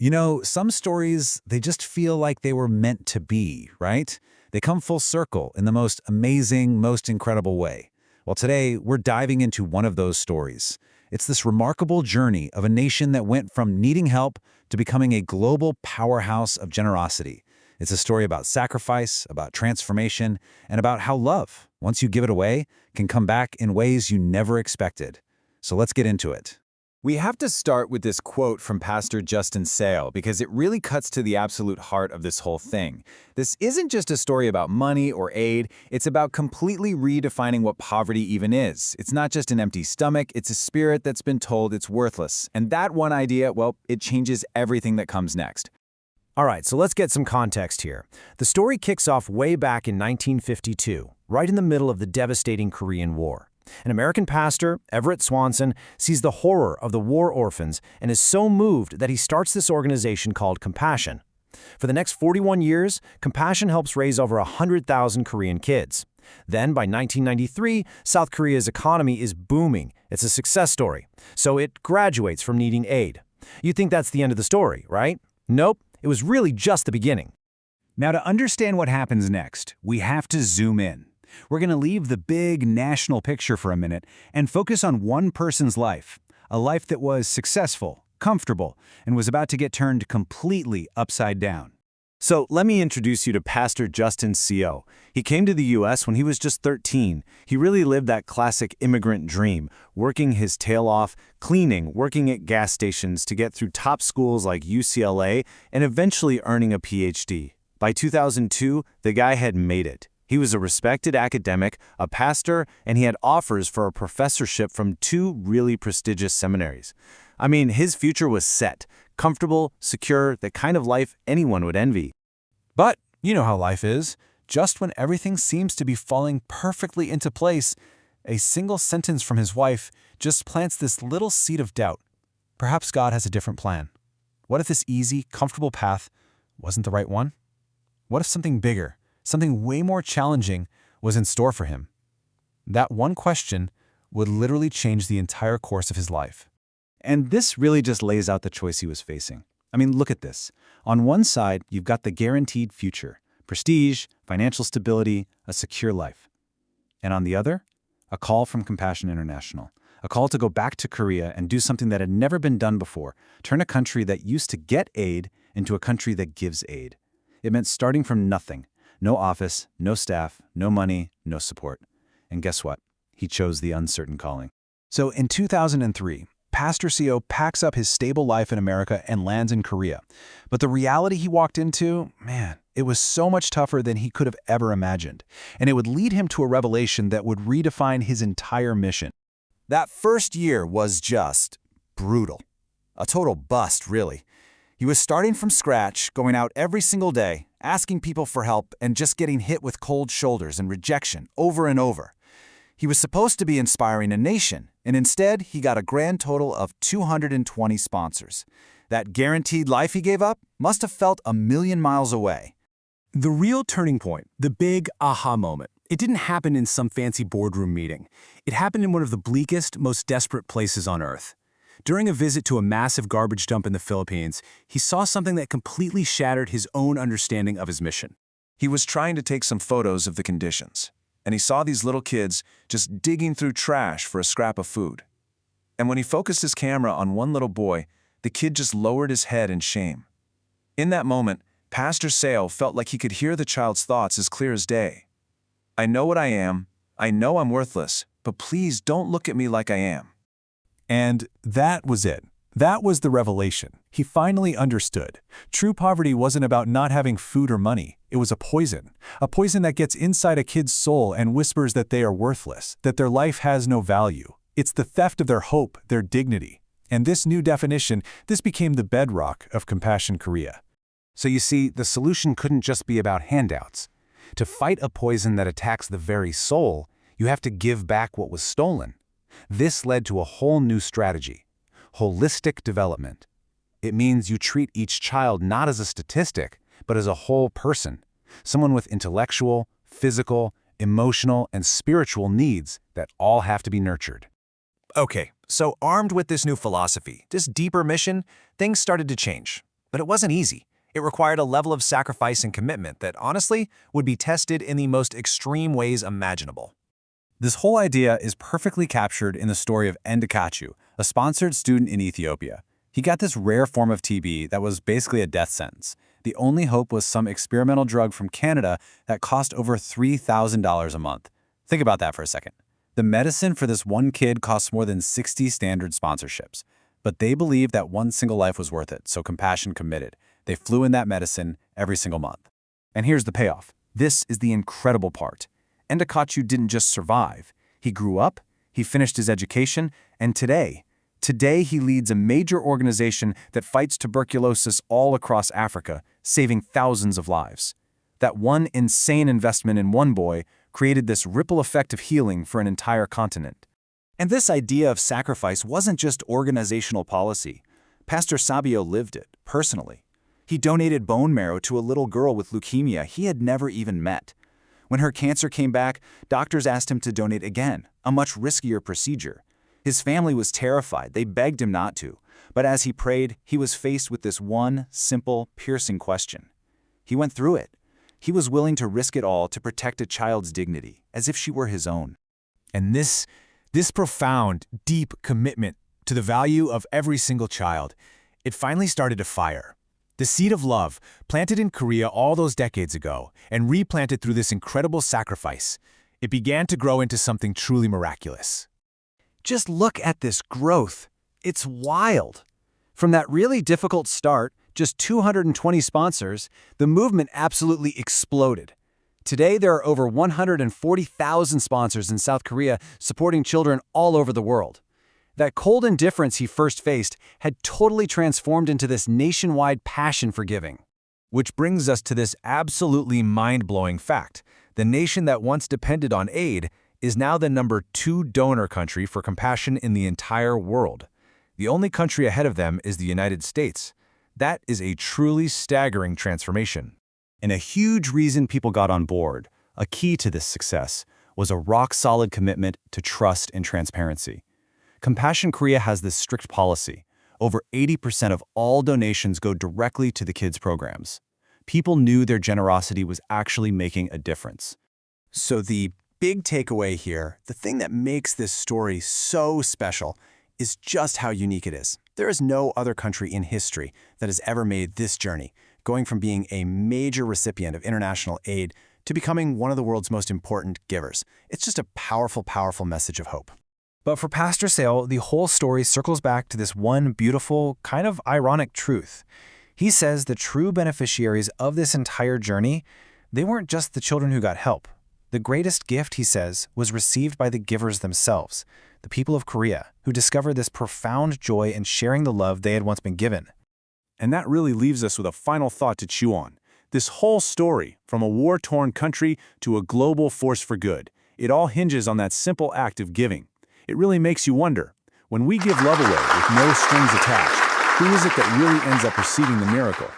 You know, some stories, they just feel like they were meant to be, right? They come full circle in the most amazing, most incredible way. Well, today, we're diving into one of those stories. It's this remarkable journey of a nation that went from needing help to becoming a global powerhouse of generosity. It's a story about sacrifice, about transformation, and about how love, once you give it away, can come back in ways you never expected. So let's get into it. We have to start with this quote from Pastor Justin Sale because it really cuts to the absolute heart of this whole thing. This isn't just a story about money or aid, it's about completely redefining what poverty even is. It's not just an empty stomach, it's a spirit that's been told it's worthless. And that one idea, well, it changes everything that comes next. All right, so let's get some context here. The story kicks off way back in 1952, right in the middle of the devastating Korean War. An American pastor, Everett Swanson, sees the horror of the war orphans and is so moved that he starts this organization called Compassion. For the next 41 years, Compassion helps raise over 100,000 Korean kids. Then, by 1993, South Korea's economy is booming. It's a success story. So it graduates from needing aid. You think that's the end of the story, right? Nope, it was really just the beginning. Now, to understand what happens next, we have to zoom in. We're going to leave the big national picture for a minute and focus on one person's life, a life that was successful, comfortable, and was about to get turned completely upside down. So let me introduce you to Pastor Justin Sale. He came to the U.S. when he was just 13. He really lived that classic immigrant dream, working his tail off, cleaning, working at gas stations to get through top schools like UCLA, and eventually earning a PhD. By 2002, the guy had made it. He was a respected academic, a pastor, and he had offers for a professorship from 2 really prestigious seminaries. I mean, his future was set, comfortable, secure, the kind of life anyone would envy. But you know how life is. Just when everything seems to be falling perfectly into place, a single sentence from his wife just plants this little seed of doubt. Perhaps God has a different plan. What if this easy, comfortable path wasn't the right one? What if something bigger, something way more challenging, was in store for him? That one question would literally change the entire course of his life. And this really just lays out the choice he was facing. I mean, look at this. On one side, you've got the guaranteed future, prestige, financial stability, a secure life. And on the other, a call from Compassion International, a call to go back to Korea and do something that had never been done before, turn a country that used to get aid into a country that gives aid. It meant starting from nothing. No office, no staff, no money, no support. And guess what? He chose the uncertain calling. So in 2003, Pastor Seo packs up his stable life in America and lands in Korea. But the reality he walked into, man, it was so much tougher than he could have ever imagined. And it would lead him to a revelation that would redefine his entire mission. That first year was just brutal. A total bust, really. He was starting from scratch, going out every single day, asking people for help, and just getting hit with cold shoulders and rejection over and over. He was supposed to be inspiring a nation, and instead he got a grand total of 220 sponsors. That guaranteed life he gave up must have felt a million miles away. The real turning point, the big aha moment, it didn't happen in some fancy boardroom meeting. It happened in one of the bleakest, most desperate places on earth. During a visit to a massive garbage dump in the Philippines, he saw something that completely shattered his own understanding of his mission. He was trying to take some photos of the conditions, and he saw these little kids just digging through trash for a scrap of food. And when he focused his camera on one little boy, the kid just lowered his head in shame. In that moment, Pastor Sale felt like he could hear the child's thoughts as clear as day. I know what I am, I know I'm worthless, but please don't look at me like I am. And that was it. That was the revelation. He finally understood. True poverty wasn't about not having food or money. It was a poison that gets inside a kid's soul and whispers that they are worthless, that their life has no value. It's the theft of their hope, their dignity. And this new definition, this became the bedrock of Compassion Korea. So you see, the solution couldn't just be about handouts. To fight a poison that attacks the very soul, you have to give back what was stolen. This led to a whole new strategy, holistic development. It means you treat each child not as a statistic, but as a whole person, someone with intellectual, physical, emotional, and spiritual needs that all have to be nurtured. Okay, so armed with this new philosophy, this deeper mission, things started to change. But it wasn't easy. It required a level of sacrifice and commitment that, honestly, would be tested in the most extreme ways imaginable. This whole idea is perfectly captured in the story of Endikachu, a sponsored student in Ethiopia. He got this rare form of TB that was basically a death sentence. The only hope was some experimental drug from Canada that cost over $3,000 a month. Think about that for a second. The medicine for this one kid costs more than 60 standard sponsorships. But they believed that one single life was worth it, so Compassion committed. They flew in that medicine every single month. And here's the payoff. This is the incredible part. Endikachu didn't just survive. He grew up, he finished his education, and today he leads a major organization that fights tuberculosis all across Africa, saving thousands of lives. That one insane investment in one boy created this ripple effect of healing for an entire continent. And this idea of sacrifice wasn't just organizational policy. Pastor Sabio lived it, personally. He donated bone marrow to a little girl with leukemia he had never even met. When her cancer came back, doctors asked him to donate again, a much riskier procedure. His family was terrified. They begged him not to. But as he prayed, he was faced with this one simple, piercing question. He went through it. He was willing to risk it all to protect a child's dignity, as if she were his own. And this profound, deep commitment to the value of every single child, it finally started to fire. The seed of love, planted in Korea all those decades ago and replanted through this incredible sacrifice, it began to grow into something truly miraculous. Just look at this growth. It's wild. From that really difficult start, just 220 sponsors, the movement absolutely exploded. Today, there are over 140,000 sponsors in South Korea supporting children all over the world. That cold indifference he first faced had totally transformed into this nationwide passion for giving. Which brings us to this absolutely mind-blowing fact. The nation that once depended on aid is now the #2 donor country for compassion in the entire world. The only country ahead of them is the United States. That is a truly staggering transformation. And a huge reason people got on board, a key to this success, was a rock-solid commitment to trust and transparency. Compassion Korea has this strict policy. Over 80% of all donations go directly to the kids' programs. People knew their generosity was actually making a difference. So the big takeaway here, the thing that makes this story so special, is just how unique it is. There is no other country in history that has ever made this journey, going from being a major recipient of international aid to becoming one of the world's most important givers. It's just a powerful, powerful message of hope. But for Pastor Sale, the whole story circles back to this one beautiful, kind of ironic truth. He says the true beneficiaries of this entire journey, they weren't just the children who got help. The greatest gift, he says, was received by the givers themselves, the people of Korea, who discovered this profound joy in sharing the love they had once been given. And that really leaves us with a final thought to chew on. This whole story, from a war-torn country to a global force for good, it all hinges on that simple act of giving. It really makes you wonder, when we give love away with no strings attached, who is it that really ends up receiving the miracle?